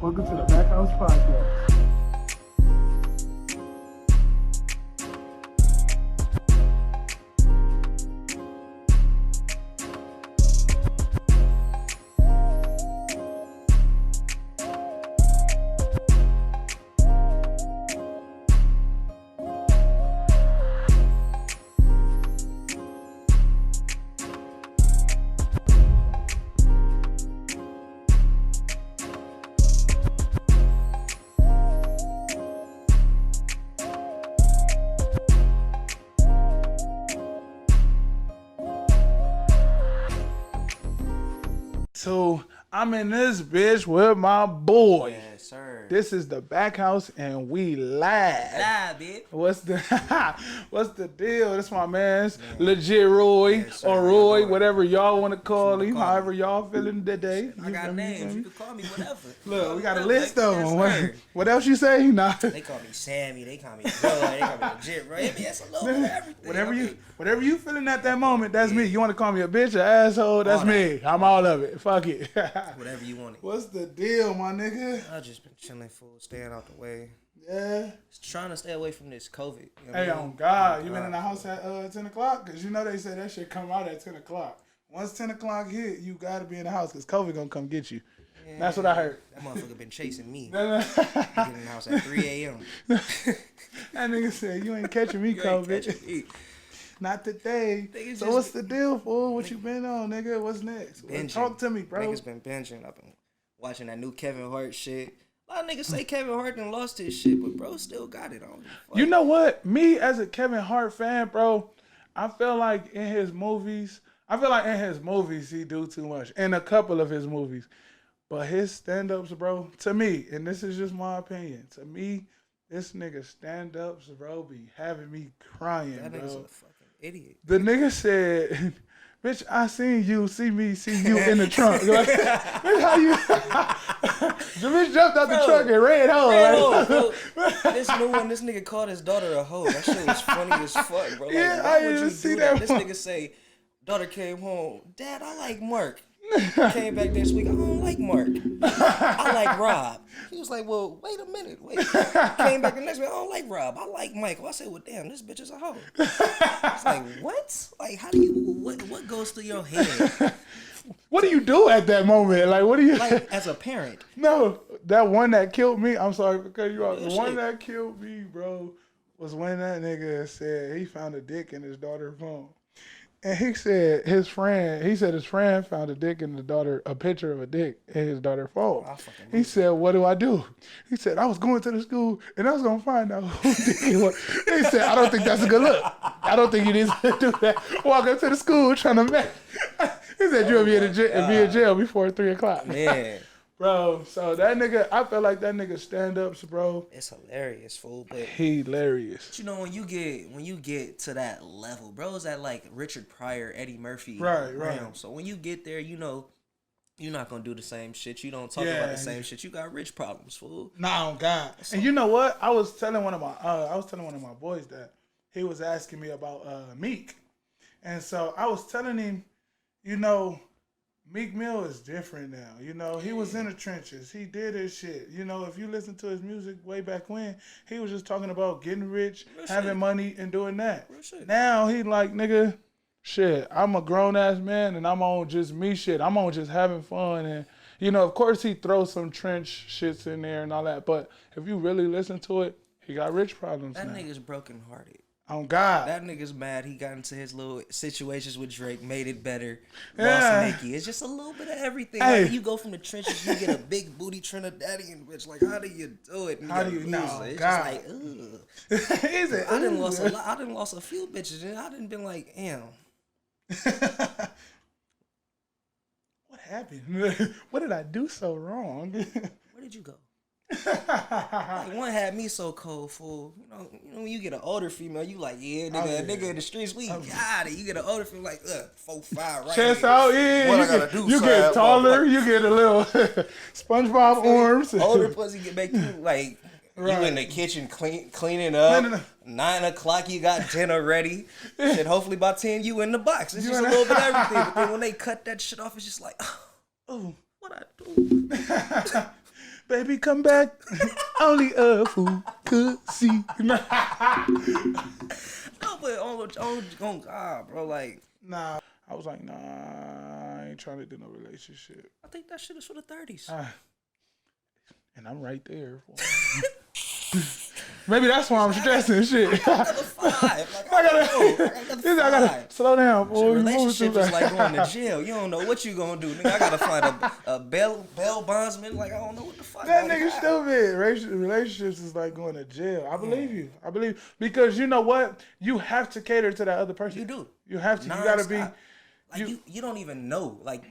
Welcome to the DaBaccHouse podcast. So I'm in this bitch with my boy. Yes, sir. This is the DaBaccHouse and we live. Live, bitch. What's the deal? This my man's legit Roy Yes, sir. or Roy, whatever y'all want to call him, however y'all feeling today. I got names. You can call me whatever. Look, we got a Whatever. list of them. Yes, What else you say? Nah. They call me Sammy. They call me Roy. They call me legit Roy. I mean, that's a little bit of everything. Whatever you feeling at that moment, that's me. You want to call me a bitch, an asshole, that's All me. I'm all of it. Fuck it. Whatever you want. What's the deal, my nigga? I just been chilling, fool, staying out the way. Yeah. Just trying to stay away from this COVID. You know what Hey, I mean? on God, you been in the house at 10 o'clock? Because you know they say that shit come out at 10 o'clock. Once 10 o'clock hit, you got to be in the house because COVID going to come get you. Yeah, That's what I heard. That motherfucker been chasing me. That Getting in the house at 3 a.m. nigga said, you ain't catching me, You ain't COVID. catching me. Not today. Niggas So just what's the deal, fool? What you been on, nigga? What's next? Binging. Talk to me, bro. Niggas been binging. I've been watching that new Kevin Hart shit. A lot of niggas say Kevin Hart done lost his shit, but bro still got it on. Fuck. You know what? Me as a Kevin Hart fan, bro, I feel like in his movies he do too much. In a couple of his movies. But his stand-ups, bro, to me, and this is just my opinion, to me, this nigga stand-ups, bro, be having me crying, That bro. nigga's a fucking idiot. The nigga said, bitch, I seen you, see me, see you in the trunk. Like, bitch, how you... the bitch jumped out the truck and ran home. Bro, bro, this new one, this nigga called his daughter a hoe. That shit was funny as fuck, bro. Like, Yeah, why I would didn't you see do that that? This one. nigga say, daughter came home, Dad, I like Mark. Came back this week, I don't like Mark. I like Rob. He was like, well, wait a minute, wait. Came back the next week, I don't like Rob. I like Michael. I said, well, damn, this bitch is a hoe. It's like, what? Like, how do you, what goes through your head? What do you do at that moment? Like, what do you... Like, as a parent. No, that one that killed me, I'm sorry for cutting you off. The Yeah, one shit. that killed me, bro, was when that nigga said he found a dick in his daughter's phone. And he said his friend found a dick in a picture of a dick in his daughter's phone. I fucking He said, what do I do? He said, I was going to the school and I was going to find out who dick it was. He said, I don't think that's a good look. I don't think you need to do that. Walk up to the school trying to match. He said, you'll be in jail before 3 o'clock. Man. Bro, so that nigga, I feel like that nigga stand-ups, bro. It's hilarious, fool. But Hilarious. you know, when you get to that level, bro, it's at like Richard Pryor, Eddie Murphy Right. realm. So when you get there, you know, you're not gonna do the same shit. You don't talk about the same shit. You got rich problems, fool. Nah, on God. And you know what? I was telling one of my boys that he was asking me about Meek. And so I was telling him, you know, Meek Mill is different now. You know, he was in the trenches. He did his shit. You know, if you listen to his music way back when, he was just talking about getting rich, having money, and doing that. Now he like, nigga, shit, I'm a grown-ass man, and I'm on just me shit. I'm on just having fun. And, you know, of course he throws some trench shits in there and all that. But if you really listen to it, he got rich problems That now. nigga's brokenhearted. On God. That nigga's mad. He got into his little situations with Drake, made it better. Yeah. Lost Nicki. It's just a little bit of everything. Hey. Like, you go from the trenches, you get a big booty Trinidadian bitch. Like, how do you do it? And How do gotta you know? lose it. It's God. just like, ugh. Is it? I done lost a lot. I done lost a few bitches, and I done been like, damn. What happened? What did I do so wrong? Where did you go? Like, one had me so cold, fool. You know, when you get an older female, you like, yeah, nigga, nigga in the streets, we got it. You get an older female, like, 4'5", right? Chest here. out, yeah. What I gotta do, you son? get taller, you get a little SpongeBob arms. Older pussy get make you like you in the kitchen cleaning up. No. 9 o'clock, you got dinner ready. Shit, hopefully by 10, you in the box. It's just a little bit of everything. But then when they cut that shit off, it's just like, oh, what I do? Baby, come back. Only a fool could see. No, but on God, bro, like. Nah, I was like, nah, I ain't trying to do no relationship. I think that shit is for the 30s. And I'm right there. Maybe that's why I'm stressing shit. I gotta slow down, boy. Relationship is like going to jail. You don't know what you gonna do, nigga. I gotta find a bail bondsman. Like, I don't know what the fuck. That nigga stupid. Relationships is like going to jail. I believe you. Because you know what? You have to cater to that other person. You do. You have to. You gotta be. Like you don't even know. Like,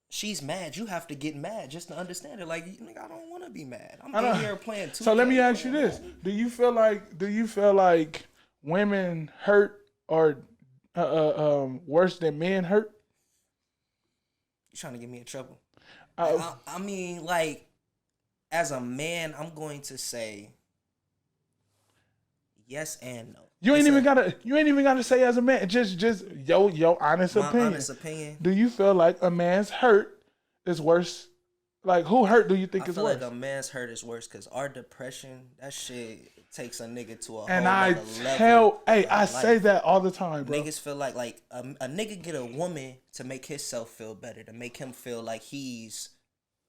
she's mad. You have to get mad just to understand it. Like, nigga, I don't want to be mad. I'm in here playing 2K. So let me ask you this: Do you feel like women hurt or worse than men hurt? You trying to get me in trouble? I mean, like, as a man, I'm going to say yes and no. You ain't even gotta say as a man. Just your honest opinion. Honest opinion. Do you feel like a man's hurt is worse? Like, who hurt do you think is worse? I feel like a man's hurt is worse because our depression, that shit takes a nigga to a and whole I level. I say that all the time, bro. Niggas feel like a nigga get a woman to make himself feel better, to make him feel like he's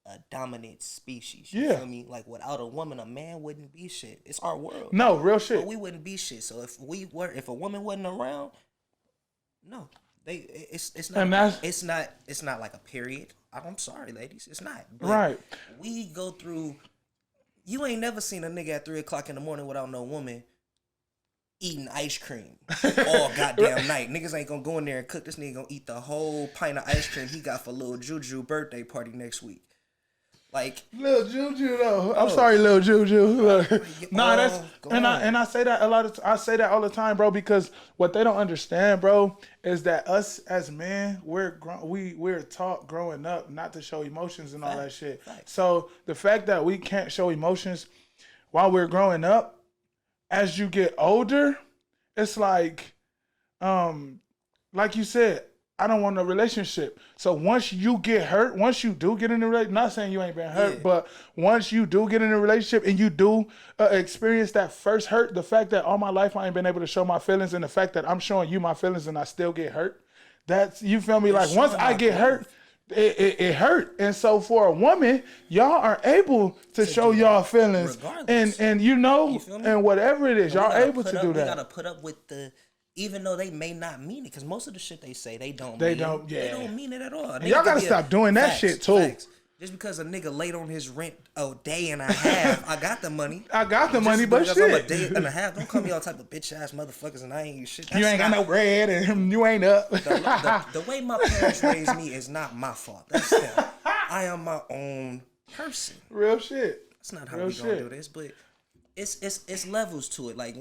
a dominant species. You feel me? Like, without a woman, a man wouldn't be shit. It's our world. No, real shit. But we wouldn't be shit. So if a woman wasn't around, no. It's not like a period. I'm sorry, ladies. It's not. But right. We go through. You ain't never seen a nigga at 3:00 in the morning without no woman eating ice cream all goddamn night. Niggas ain't gonna go in there and cook. This nigga gonna eat the whole pint of ice cream he got for Lil Juju birthday party next week. Like, Lil Juju though. I'm sorry, Lil Juju. I say that a lot. I say that all the time, bro, because what they don't understand, bro, is that us as men, we're taught growing up not to show emotions and all that shit. So the fact that we can't show emotions while we're growing up, as you get older, it's like you said, I don't want a relationship. So once you get hurt, once you do get in a relationship, not saying you ain't been hurt, but once you do get in a relationship and you do experience that first hurt, the fact that all my life I ain't been able to show my feelings, and the fact that I'm showing you my feelings and I still get hurt, that's, you feel me? Like, once I get hurt, it hurt. And so for a woman, y'all are able to show y'all feelings and you know, and whatever it is, y'all able to do that. We gotta put up with the, even though they may not mean it, because most of the shit they say, they don't mean it at all. Y'all gotta stop doing that shit too. Facts. Just because a nigga late on his rent a day and a half, I got the money. But shit. I'm a day and a half. Don't call me all type of bitch ass motherfuckers and I ain't shit. You ain't got no bread and you ain't up. The way my parents raised me is not my fault. That's them. I am my own person. Real shit. That's not how we gonna do this, but it's levels to it. Like,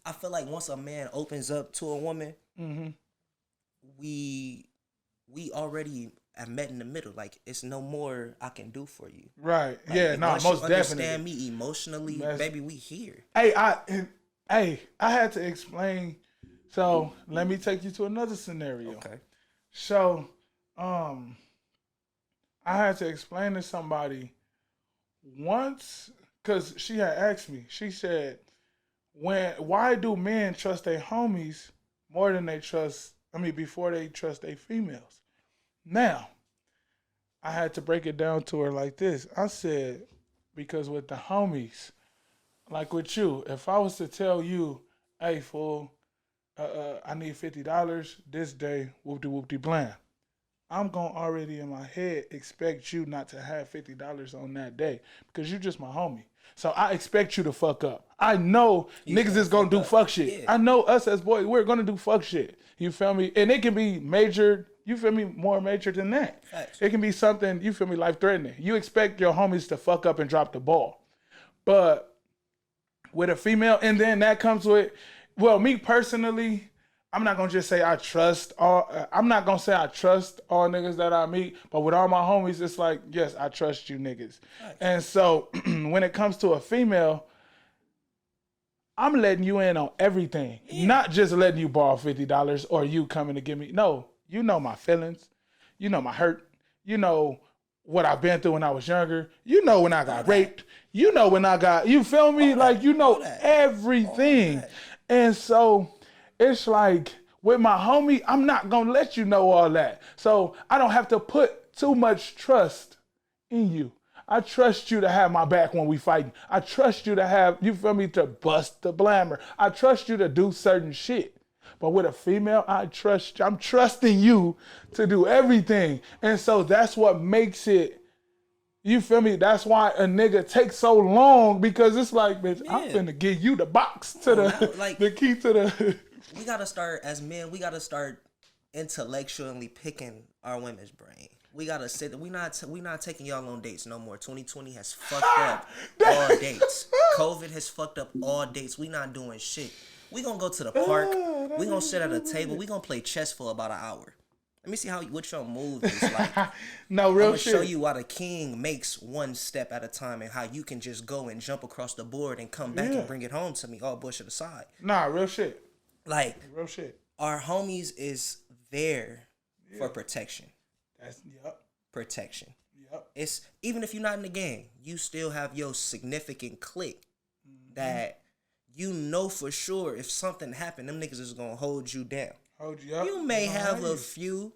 I feel like once a man opens up to a woman, we already have met in the middle. Like, it's no more I can do for you. Right. Like, yeah. No. Most definitely. Understand me emotionally, baby. We here. I had to explain. So let me take you to another scenario. Okay. So, I had to explain to somebody once, because she had asked me. She said, why do men trust their homies more than before they trust their females? Now, I had to break it down to her like this. I said, because with the homies, like with you, if I was to tell you, hey, fool, I need $50 this day, whoop-de-whoop-de blam, I'm going to already in my head expect you not to have $50 on that day because you're just my homie. So I expect you to fuck up. I know niggas is going to do fuck shit. Yeah. I know us as boys, we're going to do fuck shit. You feel me? And it can be major, you feel me, more major than that. Thanks. It can be something, you feel me, life-threatening. You expect your homies to fuck up and drop the ball. But with a female, and then that comes with, well, me personally, I'm not going to just say I trust all, I'm not going to say I trust all niggas that I meet, but with all my homies, it's like, yes, I trust you niggas. Right. And so when it comes to a female, I'm letting you in on everything, not just letting you borrow $50 or you coming to give me. No, you know my feelings. You know my hurt. You know what I've been through when I was younger. You know when I got raped. You know when I got, you feel me? Like, you know everything. And so it's like with my homie, I'm not going to let you know all that. So I don't have to put too much trust in you. I trust you to have my back when we fighting. I trust you to have, you feel me, to bust the blammer. I trust you to do certain shit. But with a female, I'm trusting you to do everything. And so that's what makes it, you feel me? That's why a nigga takes so long, because it's like, bitch, I'm finna give you the box to the key to the. We gotta start, as men, we gotta start intellectually picking our women's brain. We gotta sit. We not taking y'all on dates no more. 2020 has fucked up all dates. COVID has fucked up all dates. We not doing shit. We gonna go to the park. We gonna sit at a table. We gonna play chess for about an hour. Let me see what your move is like. No, real I'm shit. gonna show you why the king makes one step at a time, and how you can just go and jump across the board and come back and bring it home to me, all bullshit aside. Nah, real shit. Like, real shit. Our homies is there for protection. That's protection. Yep. It's even if you're not in the game, you still have your significant clique that you know for sure if something happened, them niggas is gonna hold you down. Hold you up. You may have a few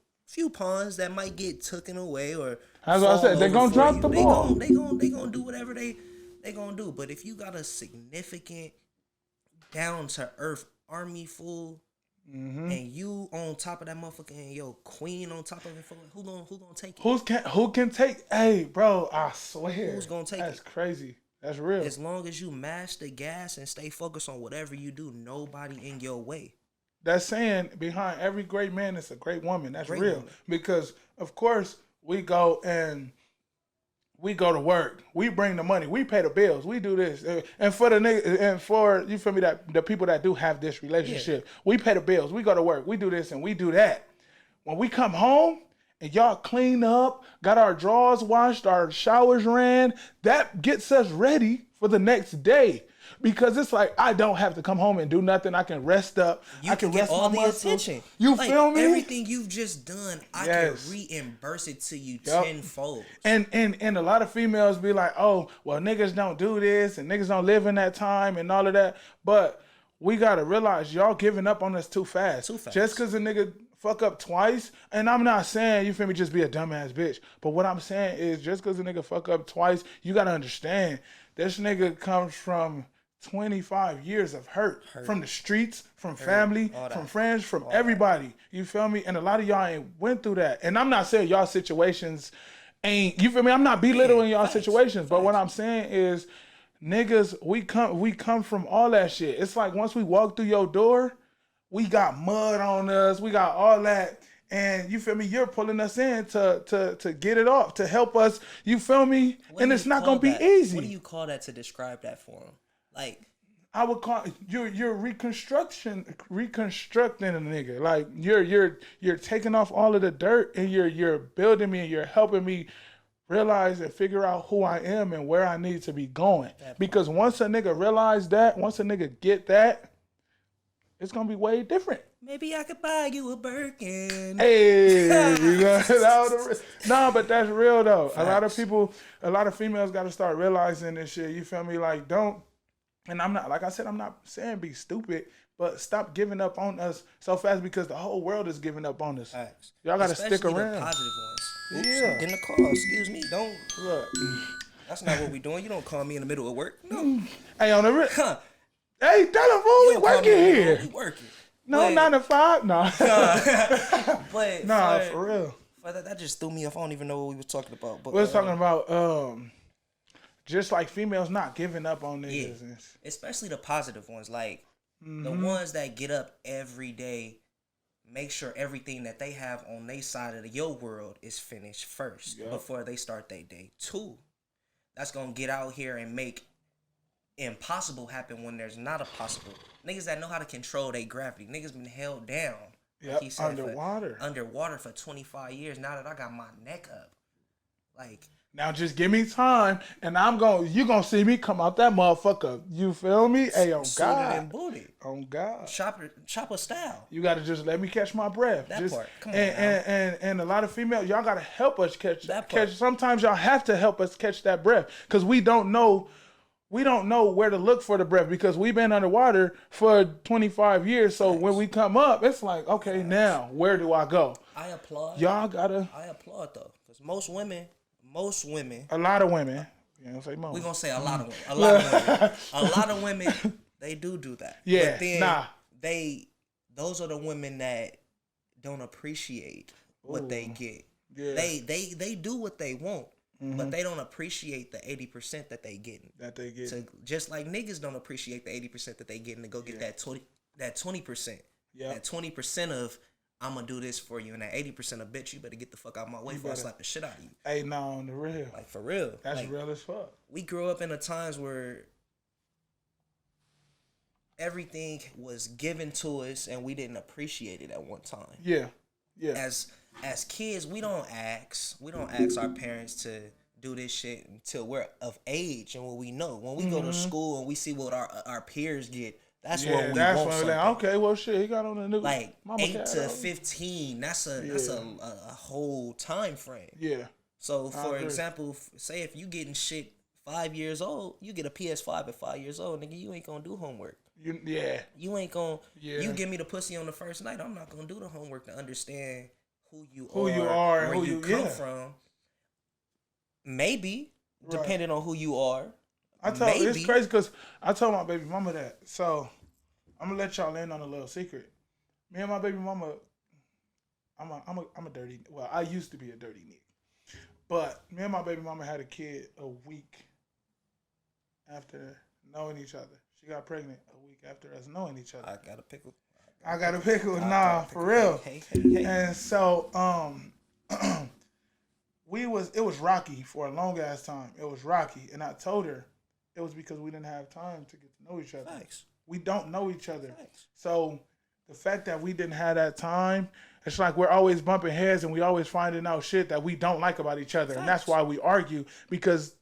pawns that might get taken away, or as I said, they're gonna drop the ball. They gonna do whatever they gonna do. But if you got a significant, down to earth army full. And you on top of that motherfucker, and your queen on top of it, who gonna take it? Who can take? Hey, bro, I swear. Who's gonna take That's it? That's crazy. That's real. As long as you mash the gas and stay focused on whatever you do, nobody in your way. That's saying behind every great man is a great woman. That's great real. Woman. Because of course we go to work. We bring the money. We pay the bills. We do this. And for the nigga, and for, you feel me, that the people that do have this relationship, we pay the bills. We go to work. We do this and we do that. When we come home and y'all clean up, got our drawers washed, our showers ran, that gets us ready for the next day. Because it's like, I don't have to come home and do nothing. I can rest up. I can get all the attention. You feel me? Everything you've just done, I can reimburse it to you tenfold. And a lot of females be like, oh, well, niggas don't do this and niggas don't live in that time and all of that. But we got to realize y'all giving up on us too fast. Just because a nigga fuck up twice, and I'm not saying, you feel me, just be a dumbass bitch. But what I'm saying is, just because a nigga fuck up twice, you got to understand, this nigga comes from 25 years of hurt from the streets, from family, from friends, from everybody. You feel me? And a lot of y'all ain't went through that. And I'm not saying y'all situations ain't, you feel me? I'm not belittling y'all situations, but what I'm saying is, niggas, we come from all that shit. It's like once we walk through your door, we got mud on us, we got all that. And you feel me? You're pulling us in to get it off, to help us. You feel me? And it's not gonna be easy. What do you call that to describe that for them? Like, I would call you're reconstructing a nigga. Like you're taking off all of the dirt and you're building me and you're helping me realize and figure out who I am and where I need to be going. Because once a nigga realize that, once a nigga get that, it's gonna be way different. Maybe I could buy you a Birkin. Hey, no, but that's real though. Facts. A lot of females got to start realizing this shit. You feel me? Like, don't. And I'm not, like I said, I'm not saying be stupid, but stop giving up on us so fast, because the whole world is giving up on us. Facts. Y'all got to stick around. The positive ones. Oops, I'm getting a call. Excuse me. Don't. Look. That's not what we doing. You don't call me in the middle of work. No. Hey, on the hey, tell him, we working here. We working. No, 9 to 5. No. But nah, for real. But that just threw me off. I don't even know what we were talking about. But we was talking about just like females not giving up on niggas. Yeah. Especially the positive ones. Like, the ones that get up every day, make sure everything that they have on their side of your world is finished first before they start their day. 2, that's going to get out here and make impossible happen when there's not a possible. Niggas that know how to control their gravity. Niggas been held down. Yep, like underwater for 25 years. Now that I got my neck up. Like, now just give me time and you gonna see me come out that motherfucker. You feel me? Hey, oh God. And booty. Oh God. Chopper style. You gotta just let me catch my breath. That just, part. Come on. And a lot of females, y'all gotta help us catch That part. Sometimes y'all have to help us catch that breath because we don't know where to look for the breath because we've been underwater for 25 years. So when we come up, it's like, okay, now where do I go? I applaud. Y'all gotta. I applaud though, because most women. A lot of women. You know, say most. We're gonna say a lot of women. A lot of women. A lot of women. They do that. Yeah. But then those are the women that don't appreciate what they get. Yeah. They do what they want. But they don't appreciate the 80% that they getting. So just like niggas don't appreciate the 80% that they getting to go get that 20%. Yeah. That 20% of I'm gonna do this for you, and that 80% of bitch, you better get the fuck out of my way before I slap the shit out of you. Hey, no, on the real. Like for real. That's like, real as fuck. We grew up in a times where everything was given to us and we didn't appreciate it at one time. Yeah. Yeah. As kids, we don't ask our parents to do this shit until we're of age and when we know. When we go to school and we see what our peers get, that's when we want something. Like, okay, well shit, he got on the new like 8 to 15. That's a whole time frame. Yeah. So for example, say if you getting shit 5 years old, you get a PS5 at 5 years old, nigga, you ain't gonna do homework. You ain't gonna. Yeah. You give me the pussy on the first night, I'm not gonna do the homework to understand who you are, where you come from. Maybe, depending on who you are. It's crazy because I told my baby mama that. So I'm gonna let y'all in on a little secret. Me and my baby mama, I'm a dirty. Well, I used to be a dirty nigga, but me and my baby mama had a kid a week after knowing each other. She got pregnant a week after us knowing each other. I got a pickle. Nah, for real. Hey. And so, it was rocky for a long ass time. It was rocky. And I told her it was because we didn't have time to get to know each other. Thanks. We don't know each other. Thanks. So the fact that we didn't have that time, it's like we're always bumping heads and we always finding out shit that we don't like about each other. Thanks. And that's why we argue, because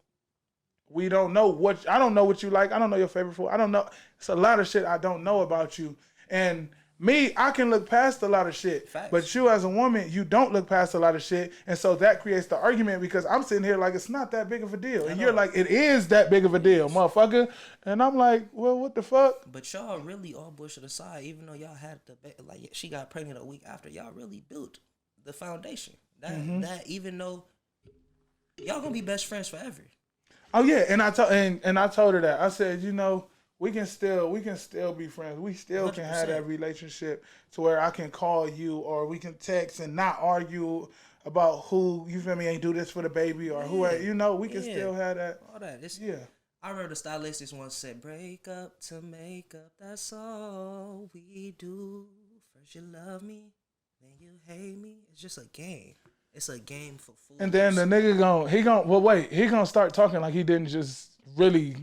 we don't know I don't know what you like. I don't know your favorite food. I don't know. It's a lot of shit I don't know about you. And me, I can look past a lot of shit. Facts. But you as a woman, you don't look past a lot of shit. And so that creates the argument because I'm sitting here like it's not that big of a deal. And you're like, it is that big of a deal, motherfucker. And I'm like, well, what the fuck? But y'all really, all bullshit aside, even though y'all had like she got pregnant a week after, y'all really built the foundation. That even though y'all gonna be best friends forever. Oh yeah, and I told her that. I said, you know, we can still be friends. We still 100%. Can have that relationship to where I can call you or we can text and not argue about who, you feel me, ain't do this for the baby or who, you know, we can still have that. All that. I remember the stylist once said, break up to make up, that's all we do. First you love me, then you hate me. It's just a game. It's a game for fools. And then the nigga he gonna start talking like he didn't just really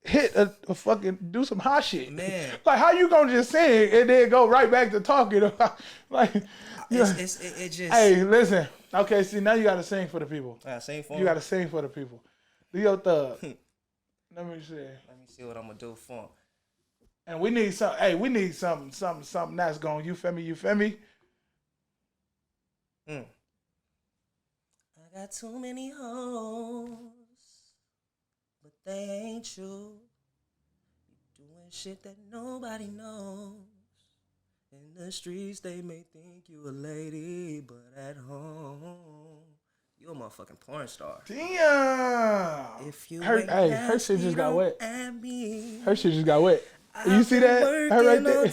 hit a fucking do some hot shit. Man. Like how you gonna just sing and then go right back to talking about like it just hey, listen. Okay, see now you gotta sing for the people. Sing for you gotta sing for the people. Do your thug. Let me see what I'm gonna do for him. And we need something that's going, you feel me? I got too many hoes, but they ain't you. You doing shit that nobody knows. In the streets, they may think you a lady, but at home, you a motherfucking porn star. Damn. If you her shit just got wet. Her shit just got wet. You see that? Her right there.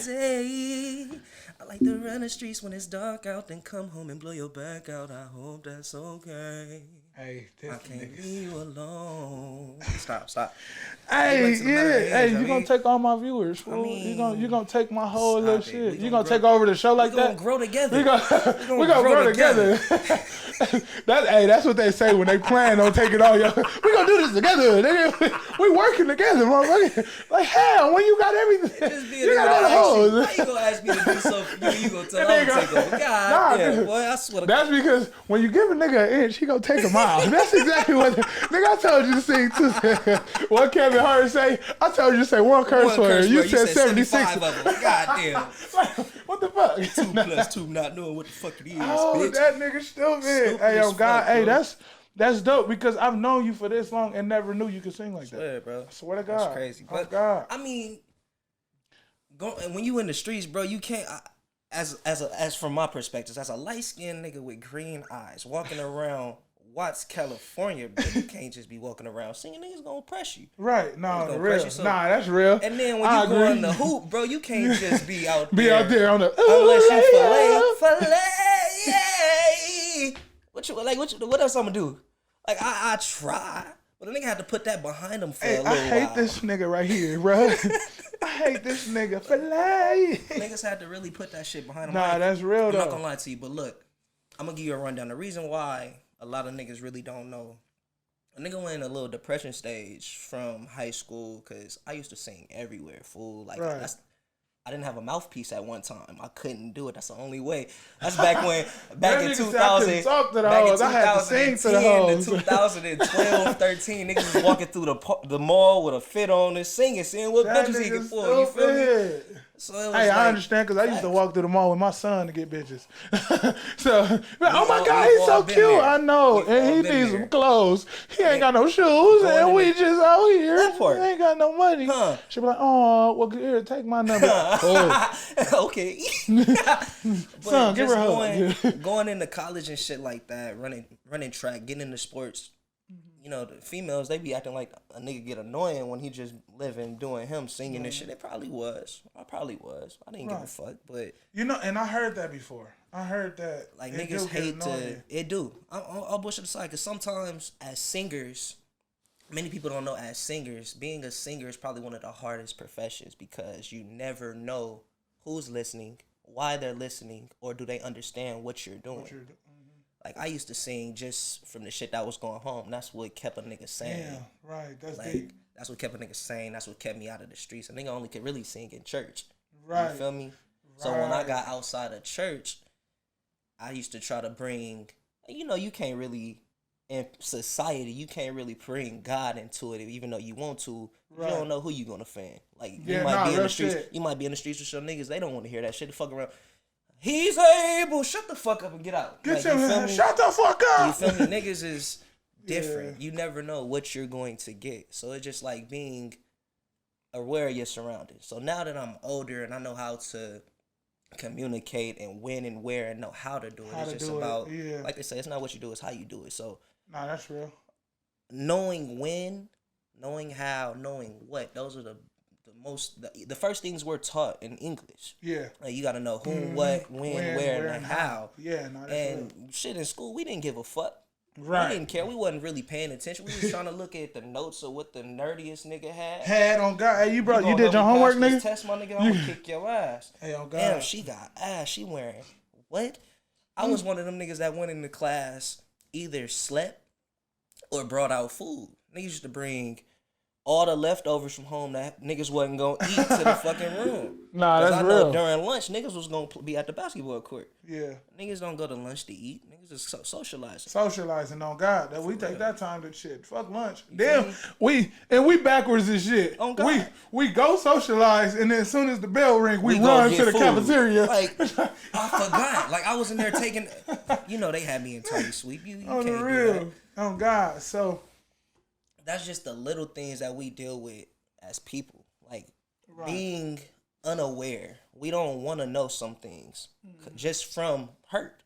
I like to run the streets when it's dark out, then come home and blow your back out. I hope that's okay. Hey, I can't leave you alone. Stop. Hey, you gonna take all my viewers, fool. You gonna take my whole little shit. You gonna take over the show like that? We gonna grow together. We gonna grow together. That's what they say when they plan on taking all your. We gonna do this together. We working together, motherfucker. Like hell, when you got everything, you got all the hoes. How you gonna ask me to do something? You gonna tell me to take over? God damn, boy, I swear to God. That's because when you give a nigga an inch, he gonna take him out. Wow, that's exactly what. Nigga, I told you to sing too. What Kevin Hart say? I told you to say one curse word. You said 76 of them. Goddamn. What the fuck? 2 plus 2, not knowing what the fuck it is. Oh, bitch. that nigga stupid. Hey, yo, God, hey, that's dope because I've known you for this long and never knew you could sing like that. Swear, bro. I swear to God. That's crazy. But, oh, God. I mean, when you in the streets, bro, you can't. As from my perspective, as a light skinned nigga with green eyes walking around Watts, California, bro, you can't just be walking around singing. Niggas gonna press you. Right? No, real. Nah, that's real. And then when you go in the hoop, bro, you can't just be out there. Be out there on the unless you fillet. What else I'm gonna do? Like I try, but the nigga had to put that behind him for a little while. I hate this nigga right here, bro. I hate this nigga fillet. Niggas had to really put that shit behind him. Nah, that's real though. I'm not gonna lie to you, but look, I'm gonna give you a rundown. The reason why a lot of niggas really don't know, a nigga went in a little depression stage from high school because I used to sing everywhere, fool. Like I didn't have a mouthpiece at one time. I couldn't do it. That's the only way. That's back in 2000. I had to sing to the hoes. 2012, 13, niggas was walking through the mall with a fit on and seeing what bitches he could pull. You feel me? So it was I understand because I used to walk through the mall with my son to get bitches. So, oh my God, he's so cute. I know. And he needs some clothes. He ain't got no shoes. And we just out here. He ain't got no money. She be like, oh, well, here, take my number. Okay. Son, give her a hug. Going into college and shit like that, running track, getting into sports. You know, the females, they be acting like a nigga get annoying when he just living, doing him, singing and shit. It probably was. I probably was. I didn't give a fuck, but... You know, and I heard that before. I heard that. Like, niggas hate to... It do. I'll bullshit aside, because sometimes as singers, many people don't know as singers, being a singer is probably one of the hardest professions because you never know who's listening, why they're listening, or do they understand what you're doing. Like, I used to sing just from the shit that was going home. That's what kept a nigga sane. Yeah, right. That's like, deep. That's what kept a nigga sane. That's what kept me out of the streets. A nigga only could really sing in church. Right. You feel me? Right. So when I got outside of church, I used to try to bring, you know, you can't really, in society, you can't really bring God into it, even though you want to. Right. You don't know who you gonna fan. Like, you might be in the streets. Shit. You might be in the streets with some niggas. They don't want to hear that shit. The fuck around. He's able. Shut the fuck up and get out. Get your man. Shut the fuck up. You feel me? Niggas is different. Yeah. You never know what you're going to get. So it's just like being aware of your surroundings. So now that I'm older and I know how to communicate and when and where and know how to do it, it's just about, like they say, it's not what you do, it's how you do it. So, nah, that's real. Knowing when, knowing how, knowing what, those are the first things we're taught in English. Yeah. Like, you got to know who, what, when, where, and how. Yeah, no, that's and shit, in school, we didn't give a fuck. Right. We didn't care. We wasn't really paying attention. We was trying to look at the notes of what the nerdiest nigga had. Had on God. Hey, you did your homework, nigga? Test my nigga, I'm gonna kick your ass. Hey, on God. Damn, she got ass. She wearing what? I was one of them niggas that went into class, either slept or brought out food. Niggas used to bring all the leftovers from home that niggas wasn't gonna eat to the fucking room. Nah, that's real. During lunch, niggas was gonna be at the basketball court. Yeah. Niggas don't go to lunch to eat. Niggas is socializing. Socializing on God. That we take that time to shit. Fuck lunch. Damn, we backwards and shit. On God. We go socialize, and then as soon as the bell ring, we run to the cafeteria. Like, I forgot. Like, I was in there taking, you know, they had me in Tony Sweep. You on can't the real. Do that. On God. So that's just the little things that we deal with as people. Like, being unaware. We don't want to know some things just from hurt.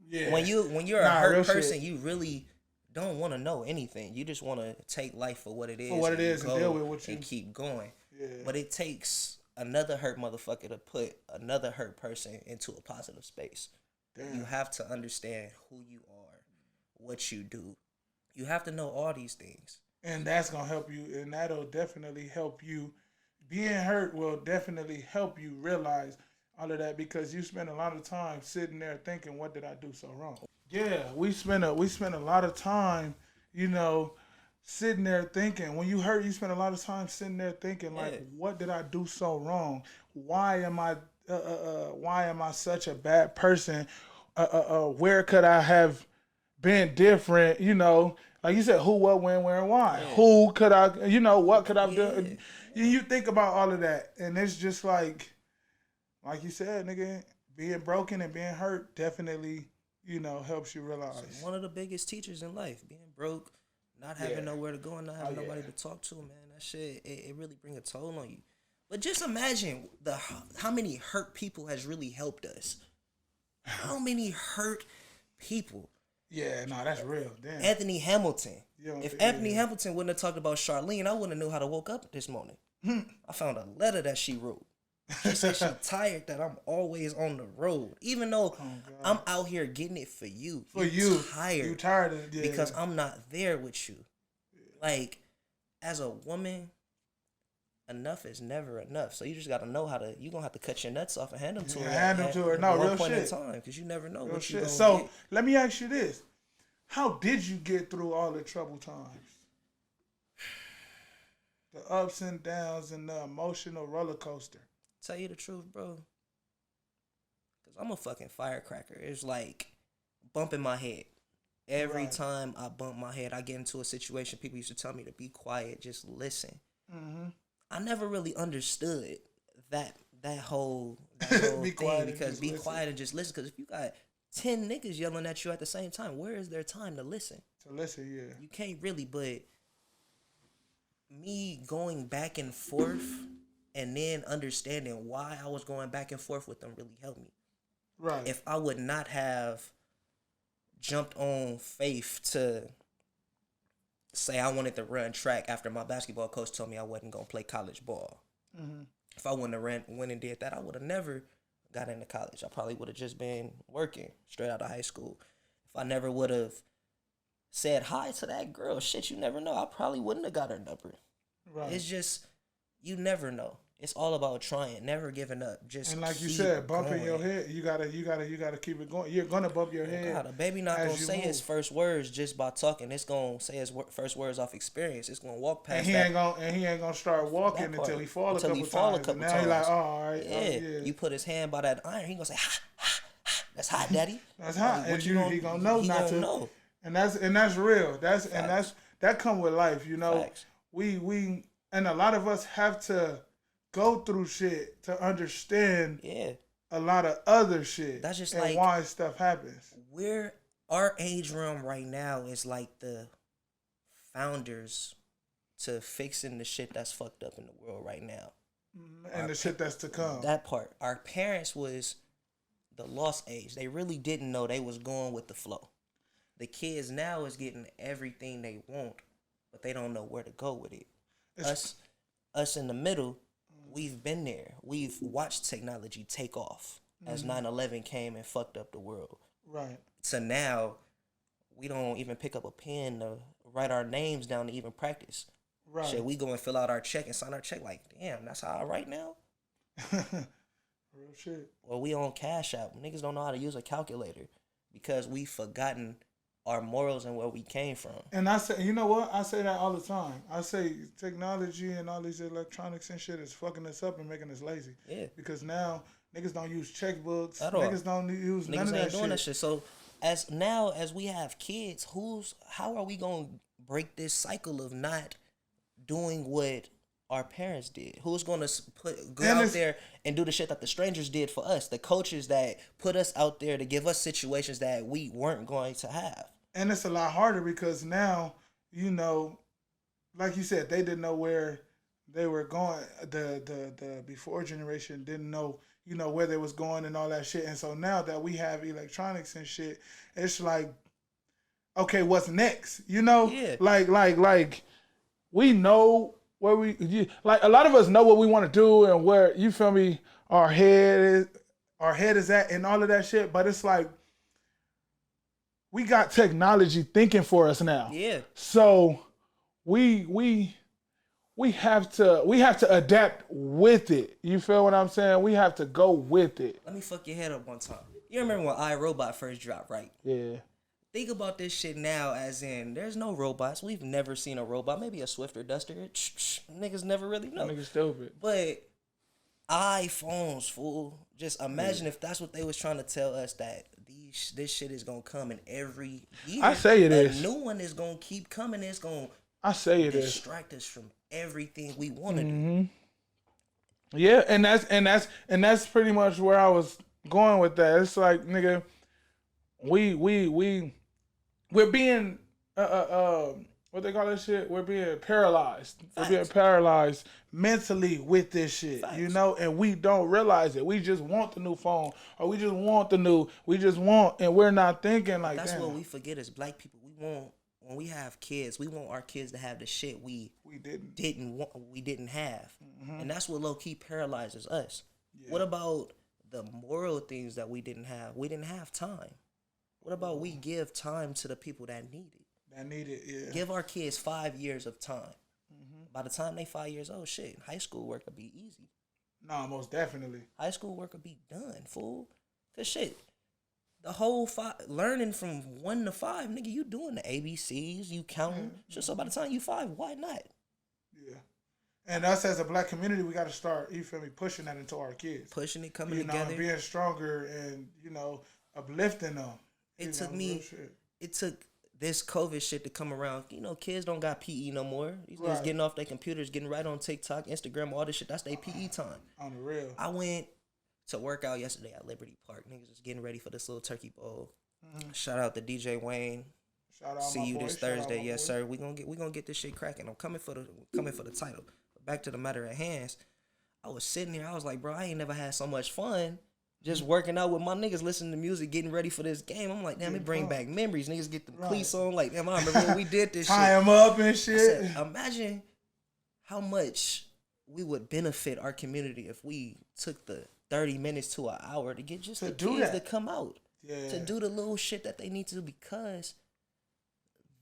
Yeah. When you're a hurt person, you really don't want to know anything. You just want to take life for what it is. For what it is and deal with what you... And keep going. Yeah. But it takes another hurt motherfucker to put another hurt person into a positive space. Damn. You have to understand who you are, what you do. You have to know all these things. And that's going to help you, and that'll definitely help you. Being hurt will definitely help you realize all of that because you spend a lot of time sitting there thinking, what did I do so wrong? Yeah, we spend a lot of time, you know, sitting there thinking. When you hurt, you spend a lot of time sitting there thinking, like, what did I do so wrong? Why am I such a bad person? Where could I have being different, like you said, who, what, when, where, and why. Yeah. Who could I, what could I do? You think about all of that, and it's just like you said, nigga, being broken and being hurt definitely, helps you realize. So one of the biggest teachers in life, being broke, not having nowhere to go and not having nobody to talk to, man. That shit, it really bring a toll on you. But just imagine how many hurt people has really helped us. How many hurt people? Yeah, no, that's real. Damn. Anthony Hamilton. If Anthony Hamilton wouldn't have talked about Charlene, I wouldn't have knew how to woke up this morning. I found a letter that she wrote. She said she's tired that I'm always on the road. Even though I'm out here getting it for you. You're tired. You tired of it. Because I'm not there with you. Like, as a woman, enough is never enough. So you just got to know you're going to have to cut your nuts off and hand them to her. Hand them to her. No, real shit. In time, because you never know what you're going to get. So, let me ask you this. How did you get through all the troubled times? The ups and downs and the emotional roller coaster. Tell you the truth, bro. Because I'm a fucking firecracker. It's like bumping my head. Every time I bump my head, I get into a situation. People used to tell me to be quiet, just listen. Mm-hmm. I never really understood that whole be thing because be quiet and just listen. Because if you got 10 niggas yelling at you at the same time, where is there time to listen? To listen, yeah. You can't really, but me going back and forth and then understanding why I was going back and forth with them really helped me. Right. If I would not have jumped on faith to say I wanted to run track after my basketball coach told me I wasn't going to play college ball. Mm-hmm. If I wouldn't have went and did that, I would have never got into college. I probably would have just been working straight out of high school. If I never would have said hi to that girl, shit, you never know. I probably wouldn't have got her number. Right. It's just, you never know. It's all about trying, never giving up. Just and like you said, bumping your head. You gotta keep it going. You're gonna bump your head. God, a baby not gonna say his first words just by talking. It's gonna say his first words off experience. It's gonna walk past. And he ain't gonna start walking until he fall a couple times. And now he like, oh, all right, yeah. You put his hand by that iron, he gonna say, ha, ha, ha. That's hot, daddy. That's hot, and he gonna know not to. Know. And that's real. That come with life. Facts. We and a lot of us have to go through shit to understand a lot of other shit. That's just and like why stuff happens. Our age realm right now is like the founders to fixing the shit that's fucked up in the world right now. And the shit that's to come. That part. Our parents was the lost age. They really didn't know they was going with the flow. The kids now is getting everything they want, but they don't know where to go with it. Us in the middle, we've been there. We've watched technology take off as 9/11 came and fucked up the world. Right. So now, we don't even pick up a pen to write our names down to even practice. Right. Shit, we go and fill out our check and sign our check like, damn, that's how I write now? Real shit. Or we on Cash App. Niggas don't know how to use a calculator because we've forgotten our morals and where we came from. And I say, you know what? I say that all the time. I say technology and all these electronics and shit is fucking us up and making us lazy. Yeah. Because now niggas don't use checkbooks. At all. Niggas don't use none of that shit. Niggas ain't doing that shit. So as we have kids, how are we gonna break this cycle of not doing what our parents did? Who's gonna go out there and do the shit that the strangers did for us? The coaches that put us out there to give us situations that we weren't going to have. And it's a lot harder because now, like you said, they didn't know where they were going. The before generation didn't know, where they was going and all that shit. And so now that we have electronics and shit, it's like, okay, what's next? Yeah. Like we know where like a lot of us know what we want to do and where, you feel me, our head is at and all of that shit. But it's like, we got technology thinking for us now. Yeah. So we have to adapt with it. You feel what I'm saying? We have to go with it. Let me fuck your head up one time. You remember when iRobot first dropped, right? Yeah. Think about this shit now as in there's no robots. We've never seen a robot. Maybe a Swift or Duster. Niggas never really know. Niggas stupid. But iPhones, fool. Just imagine if that's what they was trying to tell us, that this shit is gonna come in every year. I say it a is. new one is gonna keep coming. It's gonna I say it is. distract us from everything we want to do. Yeah, and that's pretty much where I was going with that. It's like, nigga, we're being what they call that shit? We're being paralyzed. Facts. We're being paralyzed mentally with this shit, Facts. you know, and we don't realize it. We just want the new phone, or we just want and we're not thinking like that. That's what we forget as black people. We want, when we have kids, we want our kids to have the shit we didn't have, and that's what low key paralyzes us. Yeah. What about the moral things that we didn't have? We didn't have time. What about we give time to the people that need it? Yeah. Give our kids 5 years of time. By the time they 5 years old, shit, high school work will be easy. No, most definitely. High school work will be done, fool. Cause shit, the whole learning from 1 to 5, nigga, you doing the ABCs, you counting. So by the time you 5, why not? Yeah. And us as a black community, we got to start, you feel me, pushing that into our kids. Pushing it, coming together. Being stronger and, uplifting them. It took this COVID shit to come around. Kids don't got PE no more. These niggas getting off their computers, getting right on TikTok, Instagram, all this shit. That's their PE time. On the real. I went to work out yesterday at Liberty Park. Niggas was getting ready for this little turkey bowl. Shout out to DJ Wayne. Shout out See you this Thursday. Yes, boy. sir. We gonna get this shit cracking. I'm coming for the title. But back to the matter at hand. I was sitting here. I was like, bro, I ain't never had so much fun. Just working out with my niggas, listening to music, getting ready for this game. I'm like, damn, it bring back memories. Niggas get the cleats on. Like, damn, I remember when we did this shit. Tie them up and shit. I said, imagine how much we would benefit our community if we took the 30 minutes to an hour to get just the kids to come out. Yeah. To do the little shit that they need to do because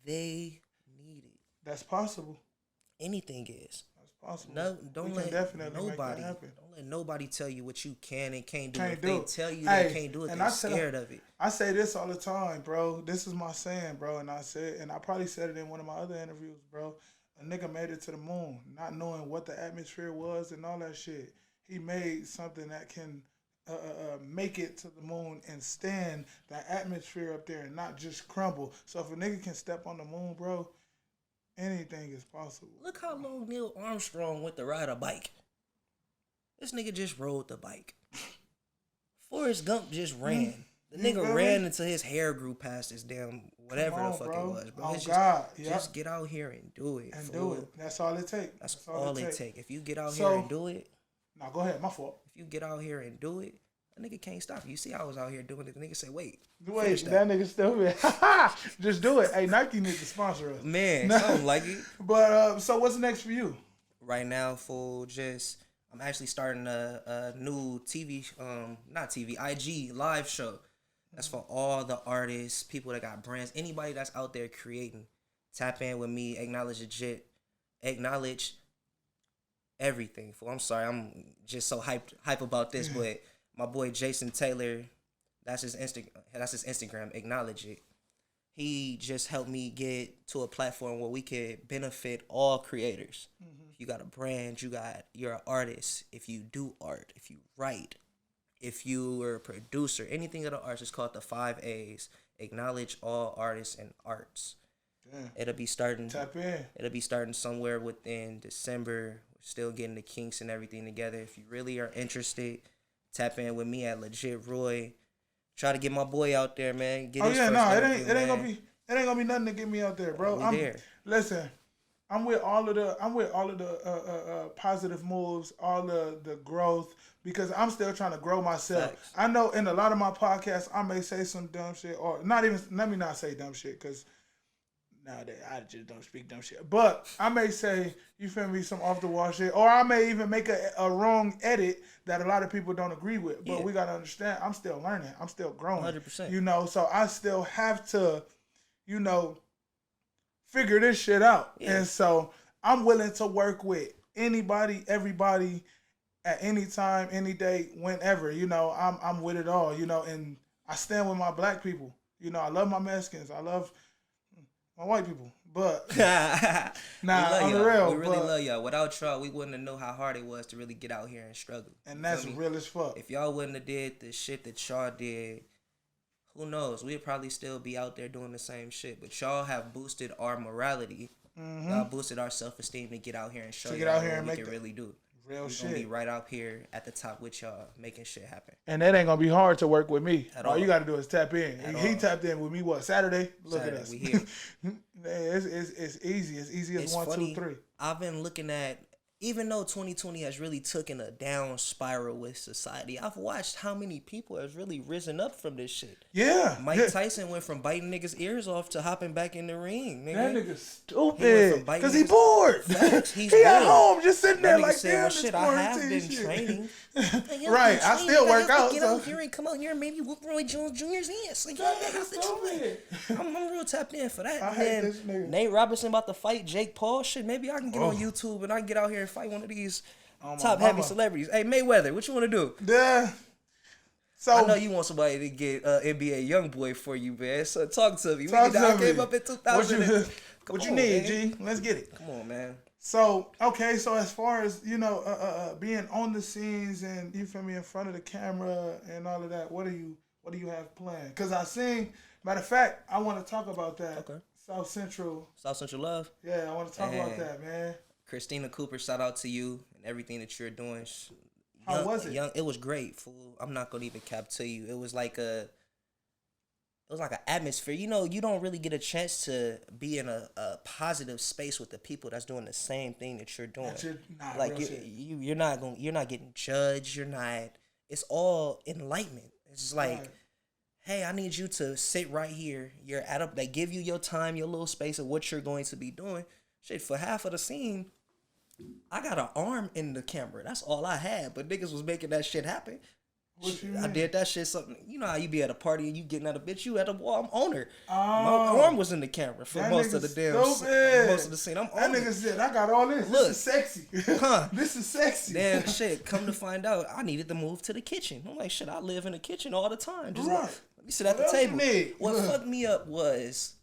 they need it. That's possible. Anything is. Possible. No, don't let nobody tell you what you can and can't do. If they tell you they can't do it, they're scared of it. I say this all the time, bro. This is my saying, bro. And I probably said it in one of my other interviews, bro. A nigga made it to the moon, not knowing what the atmosphere was and all that shit. He made something that can make it to the moon and stand the atmosphere up there and not just crumble. So if a nigga can step on the moon, bro, anything is possible. Look how long Neil Armstrong went to ride a bike. This nigga just rode the bike. Forrest Gump just ran. The nigga ran until his hair grew past his damn whatever the fuck it was, bro. Just get out here and do it. And do it. That's all it takes. That's all it takes. If you get out here and do it. Nah, go ahead. My fault. If you get out here and do it, a nigga can't stop you. You see, I was out here doing it. The nigga say, wait, that nigga stupid. Just do it. Hey, Nike needs to sponsor us. Man, I don't like it. But, so what's next for you? Right now, I'm actually starting a new IG live show. That's for all the artists, people that got brands, anybody that's out there creating. Tap in with me, acknowledge everything. I'm sorry, I'm just so hype about this, but my boy Jason Taylor, that's his Instagram. Acknowledge it. He just helped me get to a platform where we could benefit all creators. If you got a brand, you're an artist. If you do art, if you write, if you are a producer, anything of the arts is called the 5 A's. Acknowledge all artists and arts. Damn. It'll be starting. Tap in. It'll be starting somewhere within December. We're still getting the kinks and everything together. If you really are interested, tap in with me at Legit Roy. Try to get my boy out there, man. It ain't gonna be nothing to get me out there, bro. Listen, I'm with all of the positive moves, all the growth, because I'm still trying to grow myself. Facts. I know in a lot of my podcasts I may say some dumb shit, or not even. Let me not say dumb shit, because nowadays I just don't speak dumb shit. But I may say, you feel me, some off the wall shit, or I may even make a wrong edit that a lot of people don't agree with. But we gotta understand, I'm still learning, I'm still growing. 100%. So I still have to, figure this shit out. Yeah. And so I'm willing to work with anybody, everybody, at any time, any day, whenever. I'm with it all. And I stand with my black people. I love my Mexicans. I love my white people. But We love on the y'all. real, We really but, love y'all. Without y'all, we wouldn't have known how hard it was to really get out here and struggle. and You that's feel me? real as fuck. If y'all wouldn't have did the shit that y'all did, who knows? We'd probably still be out there doing the same shit. But y'all have boosted our morality. Y'all boosted our self-esteem to get out here and show y'all what we can really do. Real we shit. Gonna be right out here at the top with y'all, making shit happen. And that ain't gonna be hard to work with me. At all all. you gotta do is tap in. At He all. tapped in with me. What, Saturday? Look Saturday, at us. we here. It's easy. It's easy as It's 1, funny. 2, 3. I've been looking at, even though 2020 has really taken a down spiral with society, I've watched how many people has really risen up from this shit. Yeah. Mike Tyson went from biting niggas' ears off to hopping back in the ring, nigga. That nigga's stupid. from biting Because he niggas- bored. Facts, he's he at bored. home just sitting there That nigga like, said, damn, well, this shit, I have quarantine been shit. training. Right, I still work out. Get So. out here and come out here and maybe whoop Roy Jones Jr.'s ass. Like, That yeah, I nigga's have to train. stupid. I'm real tapped in for that. I And hate then this nigga. Nate Robinson about to fight Jake Paul. Shit, maybe I can get on YouTube and I can get out here and fight one of these top heavy celebrities. Hey, Mayweather, what you want to do? Yeah. So I know you want somebody to get NBA YoungBoy for you, man. So talk to me. Talk to I me. came up in 2000. What you need, G? Let's get it. Come on, man. So, okay, so as far as, being on the scenes and, you feel me, in front of the camera and all of that, what do you have planned? Because I seen, matter of fact, I want to talk about that. Okay. South Central Love. Yeah, I want to talk about that, man. Christina Cooper, shout out to you and everything that you're doing. How was it? It was great, fool. I'm not gonna even cap to you. It was like an atmosphere. You know, you don't really get a chance to be in a positive space with the people that's doing the same thing that you're doing. Like you're not getting judged. It's all enlightenment. It's just like, right. Hey, I need you to sit right here. They give you your time, your little space of what you're going to be doing. Shit, for half of the scene, I got an arm in the camera. That's all I had. But niggas was making that shit happen. I did that shit. Something, you know how you be at a party and you getting at a bitch. You at a wall. I'm on her. My arm was in the camera for most of the most of the scene. I'm on that nigga said, I got all this. Look, this is sexy. Huh? This is sexy. Then shit. Come to find out, I needed to move to the kitchen. I'm like, shit. I live in the kitchen all the time. Just right. Let me sit at the table. What fucked me up was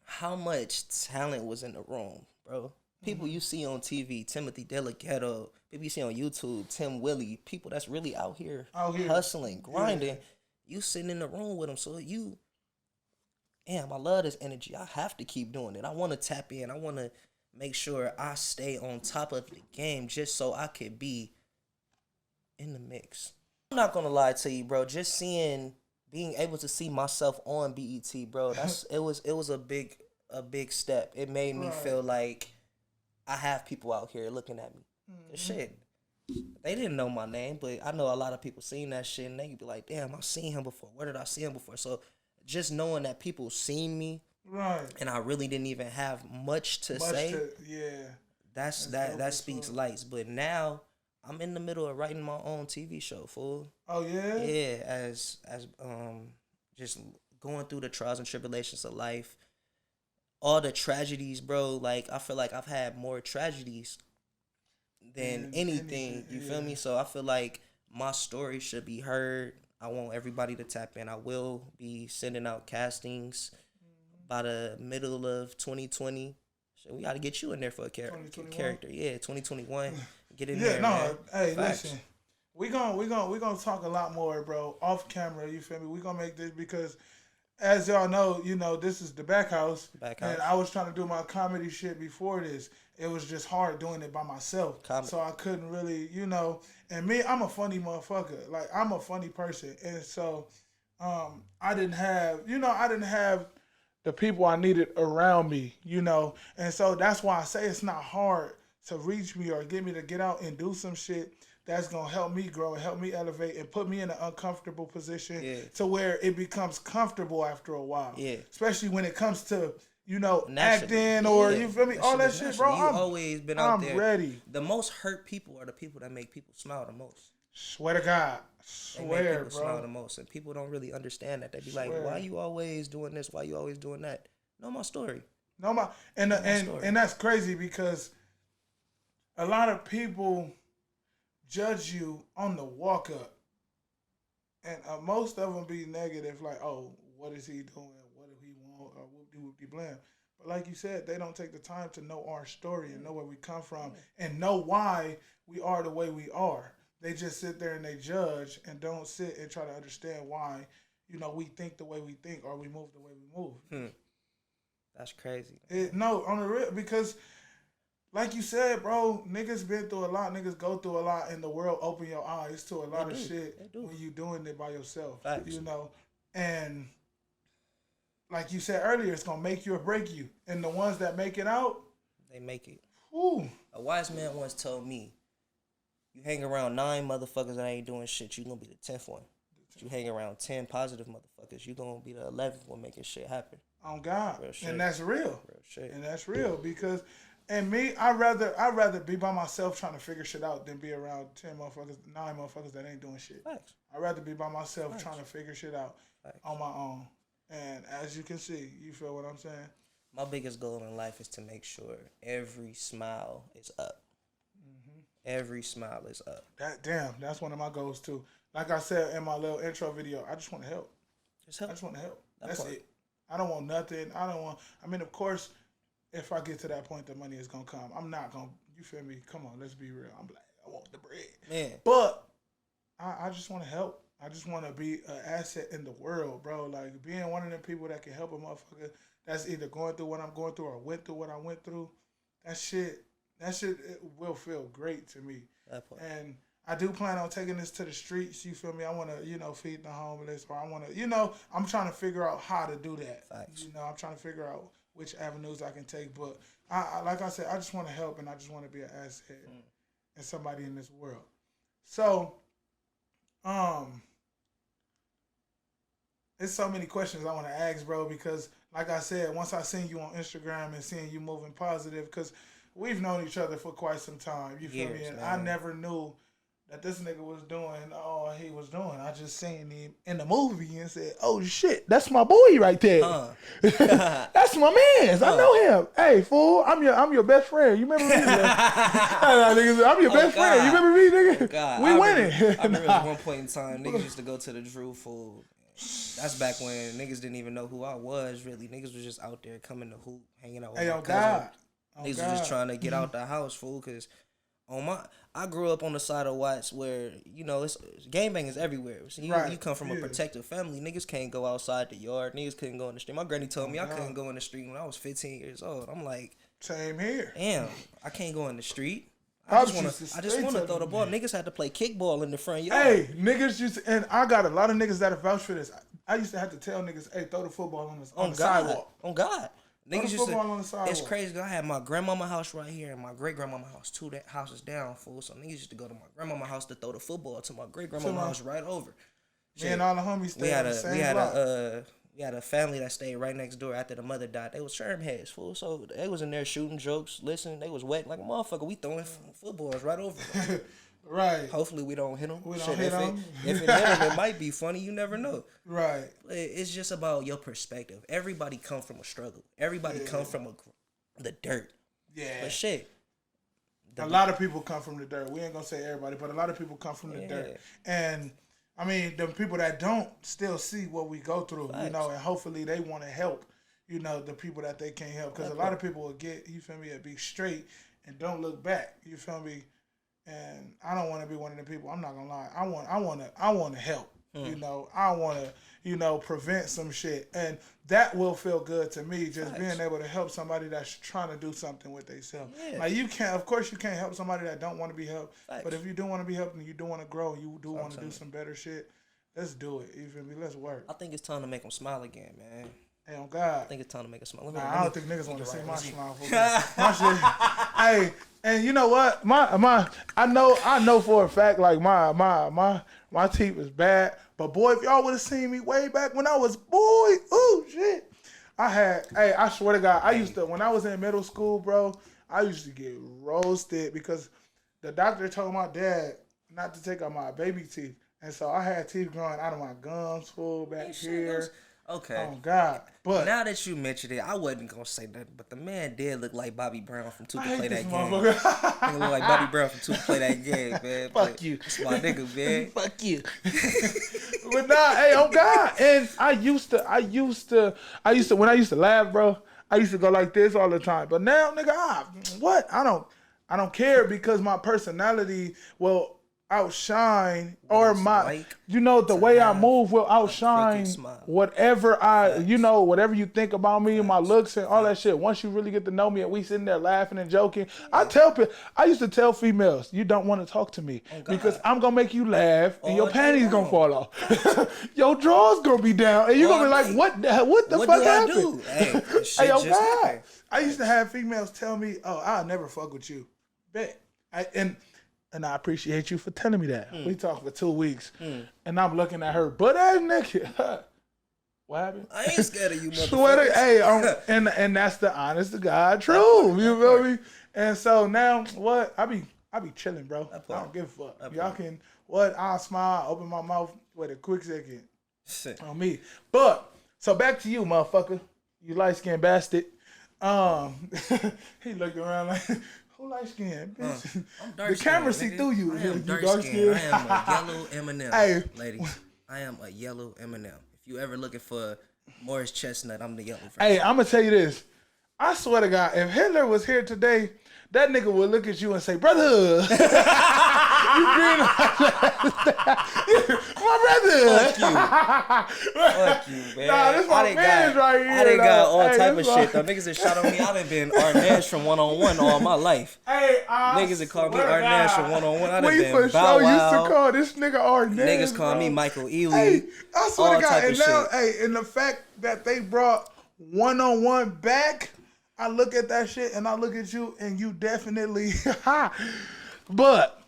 how much talent was in the room, bro. People you see on TV, Timothy DeLaGhetto, people you see on YouTube, Tim Willie, people that's really out here hustling, grinding. Yeah. You sitting in the room with them, so I love this energy. I have to keep doing it. I want to tap in. I want to make sure I stay on top of the game just so I could be in the mix. I'm not going to lie to you, bro. Just being able to see myself on BET, bro, it was a big step. It made me feel like I have people out here looking at me. Mm-hmm. Shit. They didn't know my name, but I know a lot of people seen that shit and they be like, damn, I've seen him before. Where did I see him before? So just knowing that people seen me, right, and I really didn't even have much to say. That speaks lights. But now I'm in the middle of writing my own TV show, fool. Oh yeah? Yeah, as just going through the trials and tribulations of life. All the tragedies, bro, like, I feel like I've had more tragedies than anything, you feel me? So I feel like my story should be heard. I want everybody to tap in. I will be sending out castings by the middle of 2020. So we got to get you in there for a character. Yeah, 2021. Get in there, man. Hey, facts. Listen. We gonna talk a lot more, bro, off camera, you feel me? We gonna make this because as y'all know, this is DaBaccHouse, and I was trying to do my comedy shit before this. It was just hard doing it by myself, so I couldn't really, And me, I'm a funny motherfucker. Like, I'm a funny person, and so I didn't have the people I needed around me, And so that's why I say it's not hard to reach me or get me to get out and do some shit that's going to help me grow and help me elevate and put me in an uncomfortable position to where it becomes comfortable after a while. Yeah. Especially when it comes to, acting or, you feel me? All that shit, bro. You've always been out there. I'm ready. The most hurt people are the people that make people smile the most. Swear to God. They make people smile the most. And people don't really understand that. They be like, why you always doing this? Why you always doing that? Know my story. And that's crazy because a lot of people judge you on the walk up, and most of them be negative, like, oh, what is he doing? What do he want? Or whoop-de-whoop-de-blam. But like you said, they don't take the time to know our story and know where we come from and know why we are the way we are. They just sit there and they judge and don't sit and try to understand why, we think the way we think or we move the way we move. That's crazy. No, on the real, because like you said, bro, niggas been through a lot. Niggas go through a lot, and the world open your eyes to a lot of shit when you doing it by yourself. Facts. And like you said earlier, it's gonna make you or break you. And the ones that make it out, they make it. Ooh. A wise man once told me, you hang around 9 motherfuckers that ain't doing shit, you gonna be the 10th one. You hang around 10 positive motherfuckers, you gonna be the 11th one making shit happen. On God. And that's real. Real shit. And that's real because, and me, I'd rather be by myself trying to figure shit out than be around 9 motherfuckers that ain't doing shit. Facts. I'd rather be by myself trying to figure shit out on my own. And as you can see, you feel what I'm saying? My biggest goal in life is to make sure every smile is up. Mm-hmm. Every smile is up. That's one of my goals too. Like I said in my little intro video, I just want to help. I just want to help. That's it. I don't want nothing. Of course, if I get to that point, the money is going to come. I'm not going to, you feel me? Come on, let's be real. I'm like, I want the bread. Man. But I just want to help. I just want to be an asset in the world, bro. Like, being one of them people that can help a motherfucker that's either going through what I'm going through or went through what I went through, that shit it will feel great to me. And I do plan on taking this to the streets, you feel me? I want to, feed the homeless, or I want to, I'm trying to figure out how to do that. Facts. I'm trying to figure out which avenues I can take. But, I like I said, I just want to help, and I just want to be an asset and somebody in this world. So, there's so many questions I want to ask, bro, because like I said, once I seen you on Instagram and seeing you moving positive, because we've known each other for quite some time, you feel me? And I never knew that this nigga was doing all he was doing. I just seen him in the movie and said, oh shit, that's my boy right there. That's my man. I know him. Hey, fool, I'm your best friend. You remember me? I'm your best friend. You remember me, nigga? We winning. I remember at one point in time, niggas used to go to the Drew food. That's back when niggas didn't even know who I was, really. Niggas was just out there coming to hoop, hanging out with my cousin. Niggas was just trying to get out the house, fool, because I grew up on the side of Watts where, it's gangbang is everywhere. So you come from a protective family. Niggas can't go outside the yard. Niggas couldn't go in the street. My granny told me I couldn't go in the street when I was 15 years old. I'm like, same here. Damn, I can't go in the street. I just want to throw the ball. Niggas had to play kickball in the front yard. Hey, niggas and I got a lot of niggas that have vouched for this. I used to have to tell niggas, hey, throw the football on the sidewalk. On God. Niggas used to, on the sidewalk. It's crazy. I had my grandmama house right here and my great grandmama house 2 houses down, fool. So niggas used to go to my grandmama house to throw the football to my great grandmama house right over. Me and all the homies stayed on the same block. We had a family that stayed right next door after the mother died. They was sherm heads, fool. So they was in there shooting jokes, listening. They was wet like a motherfucker. We throwing footballs right over them. Right. Hopefully we don't hit them. If it hit them, it might be funny. You never know. Right. It's just about your perspective. Everybody come from a struggle. Everybody come from the dirt. Yeah. But shit. A lot of people come from the dirt. We ain't gonna say everybody, but a lot of people come from the dirt. And the people that don't still see what we go through, and hopefully they want to help, the people that they can't help. Because a lot of people will get, you feel me, be straight and don't look back. You feel me? And I don't want to be one of the people. I'm not gonna lie. I want to help. I want to, prevent some shit, and that will feel good to me. Just being able to help somebody that's trying to do something with themselves. Yeah. Like of course, you can't help somebody that don't want to be helped. But if you do want to be helped and you do want to grow, you do want to do some better shit. Let's do it. You feel me? Let's work. I think it's time to make them smile again, man. Hey, on God. I think it's time to make them smile. I don't think niggas want to see my smile. My shit. Hey, and you know what? I know for a fact, like my teeth is bad. But boy, if y'all would have seen me way back when I was shit. I swear to God, when I was in middle school, bro, I used to get roasted because the doctor told my dad not to take out my baby teeth. And so I had teeth growing out of my gums full back here. Okay. Oh, God. But now that you mentioned it, I wasn't going to say nothing, but the man did look like Bobby Brown from 2 to Play That Game. Nigga look like Bobby Brown from 2 to Play That Game, man. Fuck you. That's my nigga, man. Fuck you. But nah, hey, oh God. And I used to, when I used to laugh, bro, I used to go like this all the time. But now, nigga, what? I don't care because my personality will outshine or my the way I move will outshine whatever whatever you think about me and my looks and all that shit. Once you really get to know me and we sitting there laughing and joking, I used to tell females, you don't want to talk to me because I'm gonna make you laugh and your panties gonna fall off. Your drawers gonna be down and you're gonna be like, what the fuck happened? Hey, yo, God. I used to have females tell me, oh, I'll never fuck with you. Bet. And I appreciate you for telling me that. We talked for 2 weeks, and I'm looking at her butt ass naked. What happened? I ain't scared of you, motherfucker. Hey, and that's the honest to God truth. You feel me? And so now, what? I be chilling, bro. I don't give a fuck. Y'all can I'll smile, open my mouth. Wait a quick second. Shit. On me. But so back to you, motherfucker. You light skinned bastard. He looked around like. Who light skin, bitch? I'm dark the camera see through you. I am dark skin. I am a yellow M&M. Hey. Ladies, I am a yellow M&M. If you ever looking for Morris Chestnut, I'm the yellow version. Hey, I'm gonna tell you this. I swear to God, if Hitler was here today, that nigga would look at you and say, brother. You green. My brother. Fuck you, man. Nah, this my fans right here. I done got all type of shit, though. Niggas that shot on me, I done been Arnaz from 1-on-1 all my life. Hey, niggas that call me Arnaz from 1-on-1, I done we been for Bow sure Wow. used to call this nigga Arnaz. Niggas call me Michael Ealy. Hey, I swear to God. And now, shit. and the fact that they brought 1-on-1 back, I look at that shit and I look at you and you definitely, but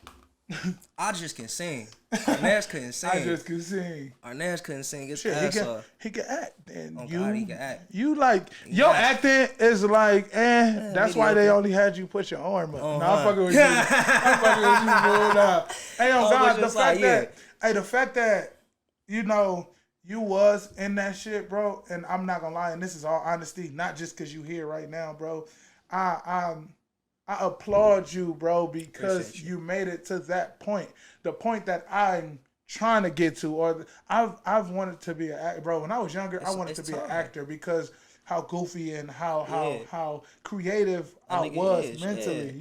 I just can sing. Arnaz couldn't sing. I just can sing. Arnaz couldn't sing his Shit, ass off. he can act. And Oh, God, he can act. You like, your acting is like, that's why they mediocre. only had you put your arm up. Oh, No, I'm fucking with you. I'm fucking with you, bro. Nah. Hey, oh, God, the fact that, you was in that shit, bro, and I'm not gonna lie, and this is all honesty, not just because you here right now, bro. I applaud you, bro, because you made it to that point. The point that I'm trying to get to, or I've wanted to be an actor, bro. When I was younger, I wanted to be an actor because how goofy and how creative I was mentally,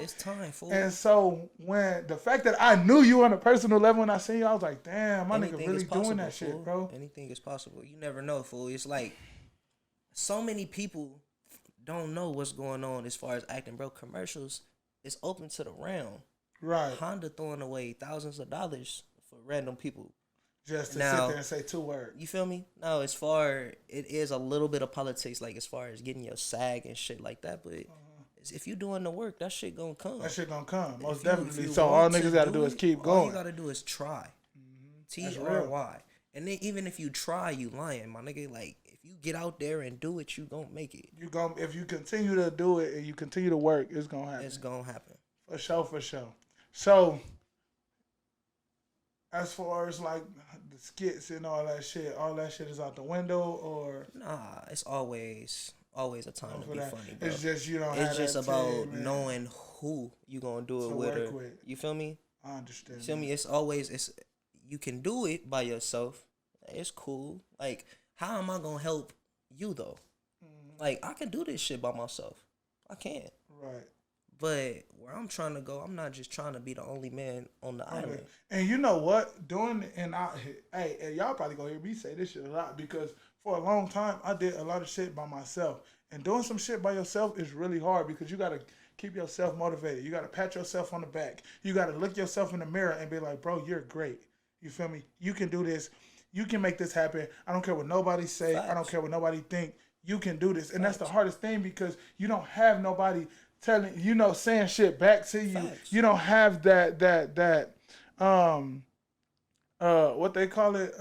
It's time, fool. And so when the fact that I knew you on a personal level when I seen you, I was like, damn, my nigga really doing that shit, bro. Anything is possible. You never know, fool. It's like so many people don't know what's going on as far as acting, bro. Commercials is open to the realm. Right. Honda throwing away thousands of dollars for random people. Just to sit there and say 2 words. You feel me? No, it is a little bit of politics, like as far as getting your SAG and shit like that. But if you doing the work, that shit gonna come. That shit gonna come, most definitely. So all niggas gotta do is keep going. All you gotta do is try. TRY. And then even if you try, you lying, my nigga. Like if you get out there and do it, you gonna make it. If you continue to do it and you continue to work, it's gonna happen. It's gonna happen. For sure. So as far as like the skits and all that shit is out the window, or nah, it's always a time to be funny, bro. It's just It's just about knowing who you gonna do it with. You feel me? I understand. You feel me? It's always you can do it by yourself. It's cool. Like, how am I gonna help you though? Mm-hmm. Like, I can do this shit by myself. I can. Right. But where I'm trying to go, I'm not just trying to be the only man on the island. And you know what? Hey, y'all probably gonna hear me say this shit a lot because for a long time I did a lot of shit by myself. And doing some shit by yourself is really hard because you gotta keep yourself motivated. You gotta pat yourself on the back. You gotta look yourself in the mirror and be like, bro, you're great. You feel me? You can do this. You can make this happen. I don't care what nobody say. Facts. I don't care what nobody think. You can do this. And that's the hardest thing because you don't have nobody telling, saying shit back to you. Facts. You don't have that what they call it?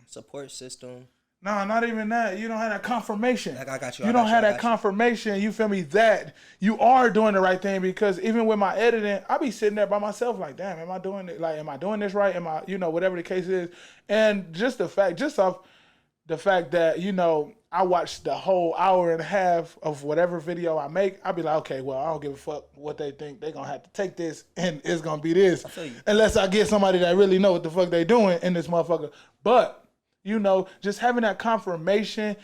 Support system. No, not even that. You don't have that confirmation. Like, I got you. You don't have that confirmation, you feel me, that you are doing the right thing because even with my editing, I be sitting there by myself like, damn, am I doing it? Like, am I doing this right? Am I, whatever the case is. And just off the fact that, I watched the whole hour and a half of whatever video I make, I'd be like, okay, well, I don't give a fuck what they think. They're going to have to take this and it's going to be this. I feel you. Unless I get somebody that really know what the fuck they doing in this motherfucker. But, just having that confirmation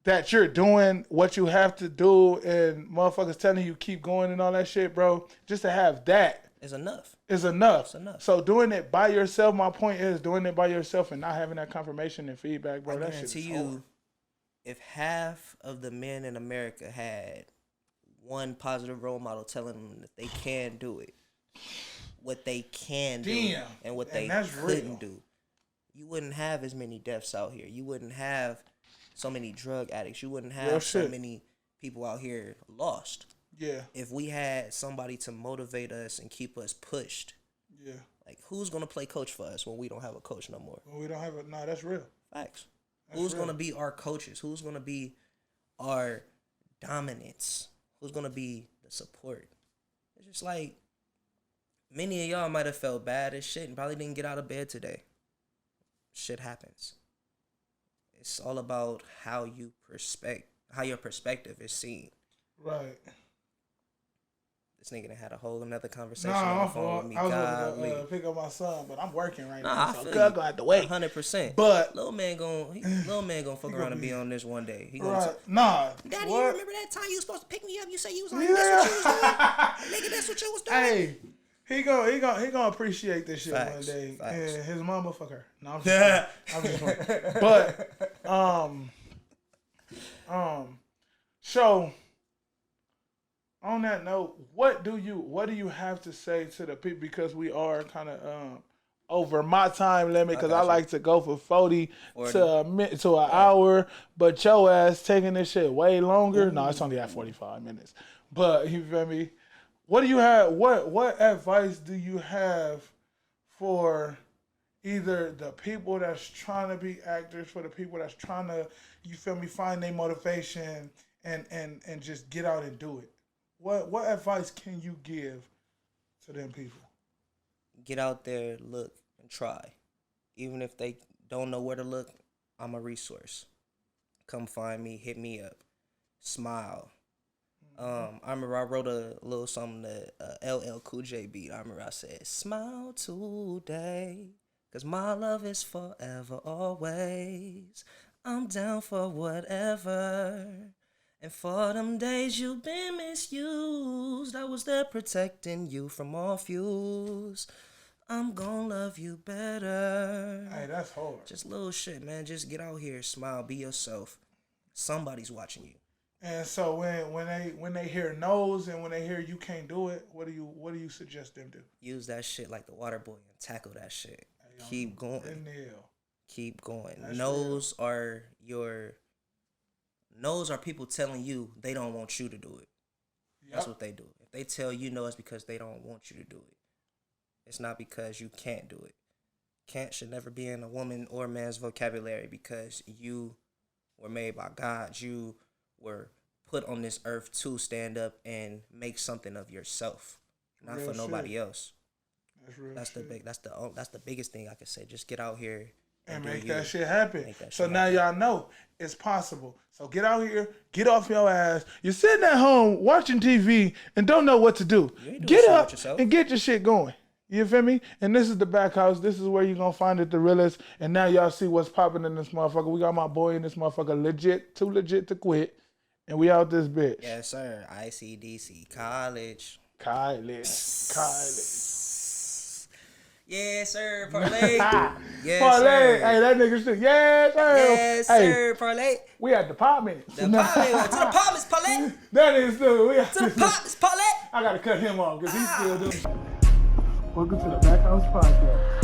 that you're doing what you have to do and motherfuckers telling you keep going and all that shit, bro, just to have that It's enough. is enough. It's enough. So doing it by yourself, my point is doing it by yourself and not having that confirmation and feedback, bro, that shit is hard. If half of the men in America had one positive role model telling them that they can do it, what they can do, and what they couldn't do, you wouldn't have as many deaths out here. You wouldn't have so many drug addicts. You wouldn't have so many people out here lost. Yeah. If we had somebody to motivate us and keep us pushed. Yeah. Like, who's going to play coach for us when we don't have a coach no more? When we don't have a... No, that's real. Facts. Who's going to be our coaches? Who's going to be our dominance? Who's going to be the support? It's just like, many of y'all might have felt bad as shit and probably didn't get out of bed today. Shit happens. It's all about how your perspective is seen. Right. This nigga done had a whole another conversation on the phone with me. I was going to pick up my son, but I'm working right now, so I'm going to have to wait. 100%. But little man gonna fuck around and be on this one day. He gonna Daddy, you remember that time you was supposed to pick me up? You said you was on. That's what you was doing. Nigga, that's what you was doing. Hey, he gonna appreciate this shit one day. And his mama fuck her. No, I'm just playing. But so on that note, what do you have to say to the people, because we are kind of over my time limit, because I like to go for 40 to an hour, but your ass taking this shit way longer. No, it's only at 45 minutes. But you feel me? What do you have? What advice do you have for either the people that's trying to be actors, for the people that's trying to, you feel me, find their motivation and just get out and do it? What advice can you give to them people? Get out there, look, and try. Even if they don't know where to look, I'm a resource. Come find me, hit me up, smile. I remember I wrote a little something that LL Cool J beat. I remember I said, smile today, 'cause my love is forever, always. I'm down for whatever. And for them days you've been misused, I was there protecting you from all feuds. I'm gonna love you better. Hey, that's hard. Just little shit, man. Just get out here, smile, be yourself. Somebody's watching you. And so when they hear no's and when they hear you can't do it, what do you suggest them do? Use that shit like the water boy and tackle that shit. Hey, keep going. Keep going. No's are people telling you they don't want you to do it. Yep. That's what they do. If they tell you no, it's because they don't want you to do it. It's not because you can't do it. Can't should never be in a woman or man's vocabulary, because you were made by God. You were put on this earth to stand up and make something of yourself, not real for nobody else. That's real. That's the biggest thing I can say. Just get out here and make that shit happen. So now y'all know it's possible. So get out here, get off your ass. You're sitting at home watching TV and don't know what to do. Get up and get your shit going. You feel me? And this is DaBaccHouse. This is where you're going to find it the realest. And now y'all see what's popping in this motherfucker. We got my boy in this motherfucker too legit to quit. And we out this bitch. Yes, sir. ICDC. College. Yes, sir. Parlay. Yes, Parlay. Sir. Hey, that nigga shit. Yes, sir. Yes, sir. Parlay. We at the Poppin. To the Poppins, Parlay. That is dude. To the Poppins, Parlay. I got to cut him off because he's still doing. Welcome to the DaBaccHouse podcast.